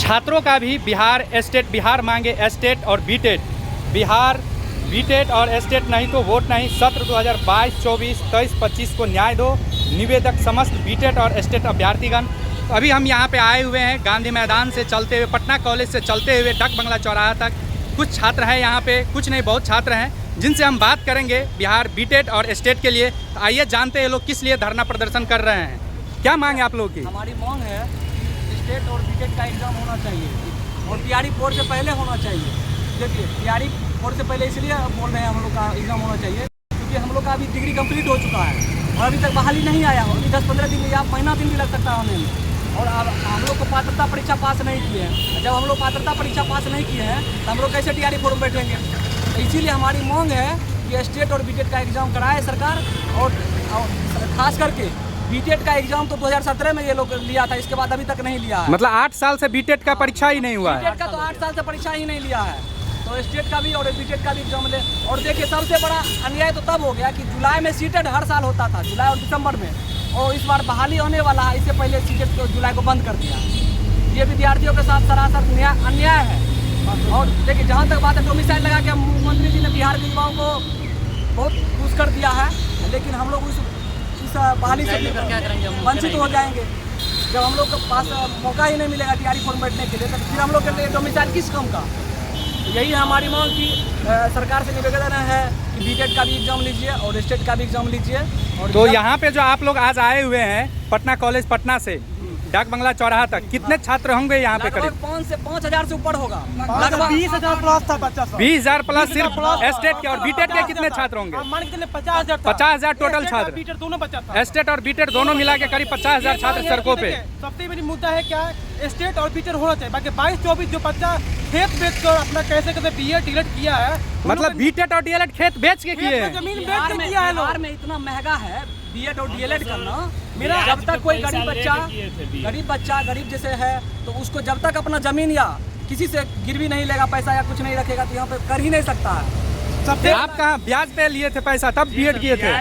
छात्रों का भी बिहार मांगे एस्टेट और बीटेट, बिहार बीटेट और एस्टेट नहीं तो वोट नहीं। सत्र 2022, 24, 23, 25 को न्याय दो, निवेदक समस्त बीटेट और एस्टेट अभ्यर्थीगण। तो अभी हम यहाँ पे आए हुए हैं गांधी मैदान से चलते हुए, पटना कॉलेज से चलते हुए डाक बंगला चौराहा तक। कुछ छात्र हैं यहाँ पे, कुछ नहीं बहुत छात्र हैं जिनसे हम बात करेंगे बिहार बीटेट और एस्टेट के लिए। तो आइए जानते हैं लोग किस लिए धरना प्रदर्शन कर रहे हैं, क्या मांग है आप लोगों की? हमारी मांग है स्टेट और बीटेट का एग्ज़ाम होना चाहिए और तैयारी 4 से पहले होना चाहिए। देखिए तैयारी 4 से पहले इसलिए बोल रहे हैं हम लोग का एग्ज़ाम होना चाहिए क्योंकि हम लोग का अभी डिग्री कंप्लीट हो चुका है और अभी तक बहाली नहीं आया हो। अभी 10-15 दिन या महीना दिन भी लग सकता है होने में। और अब हम लोग को पात्रता परीक्षा पास नहीं किए हैं। जब हम लोग पात्रता परीक्षा पास नहीं किए हैं तो हम लोग कैसे तैयारी फॉर्म बैठेंगे? तो इसीलिए हमारी मांग है कि स्टेट और बीटेट का एग्ज़ाम कराए सरकार। और खास करके बीटेट का एग्जाम तो 2017 में ये लोग लिया था, इसके बाद अभी तक नहीं लिया है। मतलब 8 साल से बीटेट का परीक्षा ही नहीं हुआ है। बीटेट का तो 8 साल से परीक्षा ही नहीं लिया है, तो स्टेट का भी और बीटेट का भी एग्जाम ले। और देखिए सबसे बड़ा अन्याय तो तब हो गया कि जुलाई में सीटेट हर साल होता था, जुलाई और दिसंबर में, और इस बार बहाली होने वाला है, इससे पहले सीटेट को जुलाई को बंद कर दिया। ये विद्यार्थियों के साथ सरासर अन्याय है। और देखिए जहाँ तक बात है डोमिसाइल लगा के मुख्यमंत्री जी ने बिहार के युवाओं को बहुत खुश कर दिया है, लेकिन हम लोग इस बहाली से वंचित हो जाएंगे। जब हम लोग के पास मौका ही नहीं मिलेगा तैयारी फॉर्म बैठने के लिए, तो फिर हम लोग के लिए डोमिसाइल किस काम का? यही हमारी मांग की सरकार से निवेदन है कि बीटेट का भी एग्जाम लीजिए और स्टेट का भी एग्जाम लीजिए। और तो यहाँ पे जो आप लोग आज आए हुए हैं पटना कॉलेज पटना से डाक बंगला चौराहा तक, कितने छात्र होंगे यहाँ पे? करीब 5 से 5,000 से ऊपर होगा। लगभग 20,000 प्लस था बच्चा सब। 20,000 प्लस सिर्फ एस्टेट के। और बीटेट के कितने छात्र होंगे? 50,000 50,000 टोटल छात्र। बीटेट दोनों बच्चा था। एस्टेट और बीटेट दोनों मिला के करीब 50,000 छात्र सड़कों पे। सबसे बड़ी मुद्दा है क्या, स्टेट और बीटेट होना चाहिए। बाकी 22-24 जो बच्चा खेत बेच कर अपना कैसे बीए डीएलएड किया है, मतलब बीटेट और डीएलएड खेत बेच के किए हैं। जमीन बेच के किया है। बिहार में इतना महंगा है बीएड और डीएलएड करना। मेरा जब तक कोई गरीब बच्चा गरीब जैसे है तो उसको जब तक अपना जमीन या किसी से गिरवी नहीं लेगा पैसा या कुछ नहीं रखेगा तो यहाँ पे कर ही नहीं सकता है। सबसे आप कहाँ ब्याज पे लिए थे पैसा तब बीएड किए थे?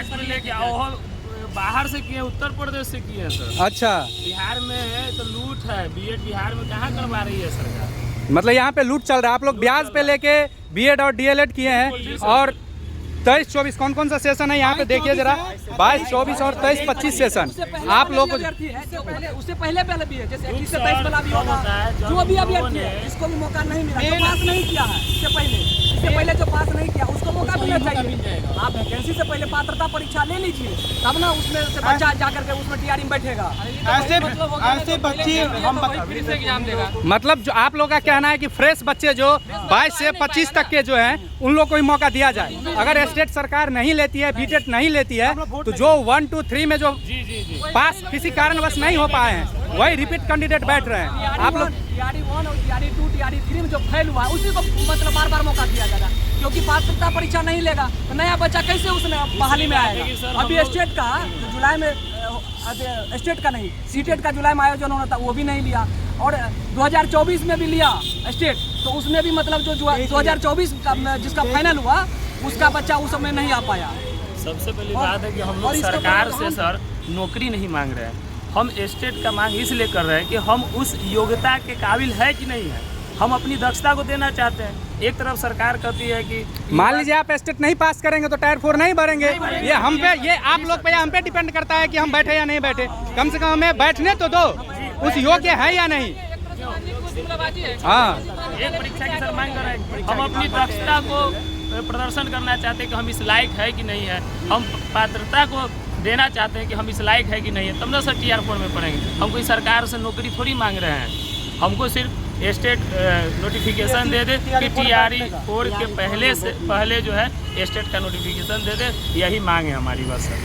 बाहर से किए, उत्तर प्रदेश से किए सर। अच्छा, बिहार में है तो लूट है। बीएड बिहार में कहाँ करवा रही है सरकार? मतलब यहाँ पे लूट चल रहा है। आप लोग ब्याज पे लेके बीएड और डीएलएड किए हैं। और 23-24 कौन कौन सा सेशन है यहाँ पे देखिए जरा? 22-24 और 23-25 सेशन आप लोग को उससे पहले भी है, जैसे 21 से 23 वाला भी होगा। जो अभी अभ्यर्थी है इसको भी मौका नहीं मिला, जो पास नहीं किया है इससे पहले जो पास नहीं किया उसको मौका मिलना चाहिए। आप वैकेंसी से पहले पात्रता परीक्षा ले लीजिए, तब ना उसमें से बच्चा जाकर के उसमें तैयारी में बैठेगा। ऐसे बच्चे हम एग्जाम देगा। मतलब जो आप लोग का कहना है कि फ्रेश बच्चे जो 22 से 25 तक के जो हैं उन लोग को ही मौका दिया जाए। अगर स्टेट सरकार नहीं लेती है, बीटेट नहीं लेती है, तो जो 1, 2, 3 में जो पास किसी कारणवश नहीं हो पाए हैं वही रिपीट कैंडिडेट बैठ रहे हैं। आप लोग तैयारी 1 और तैयारी 2 तैयारी 3 में जो फेल हुआ है उसी को मतलब बार मौका दिया जाएगा, क्योंकि पात्रता परीक्षा नहीं लेगा तो नया बच्चा कैसे उसने बहाली में आएगा? अभी स्टेट का जो जुलाई में स्टेट का नहीं सीटेट का जुलाई में आयोजन होना था वो भी नहीं लिया, और 2024 में भी लिया स्टेट, तो उसमें भी मतलब जो 2024 का जिसका फाइनल हुआ उसका बच्चा उस समय नहीं आ पाया। सबसे पहली बात है कि हम लोग सरकार से सर नौकरी नहीं मांग रहे हैं। हम स्टेट का मांग इसलिए कर रहे हैं कि हम उस योग्यता के काबिल है कि नहीं है, हम अपनी दक्षता को देना चाहते हैं। एक तरफ सरकार कहती है कि मान लीजिए आप स्टेट नहीं पास करेंगे तो टायर 4 नहीं भरेंगे। ये हम पे, ये आप लोग पे, हम पे डिपेंड करता है कि हम बैठे या नहीं बैठे। कम से कम हमें बैठने तो दो, उस योग्य है या नहीं। हाँ, एक परीक्षा की सर मांग कर रहे हैं। हम अपनी दक्षता को प्रदर्शन करना चाहते हैं कि हम इस लायक है कि नहीं है, हम पात्रता को देना चाहते हैं कि हम इस लायक है कि नहीं है, तब ना सर TR 4 में पढ़ेंगे। हम कोई सरकार से नौकरी थोड़ी मांग रहे हैं, हमको सिर्फ स्टेट नोटिफिकेशन दे दे कि TR 4 के पहले जो है स्टेट का नोटिफिकेशन दे दे, यही मांग है हमारी बस सर।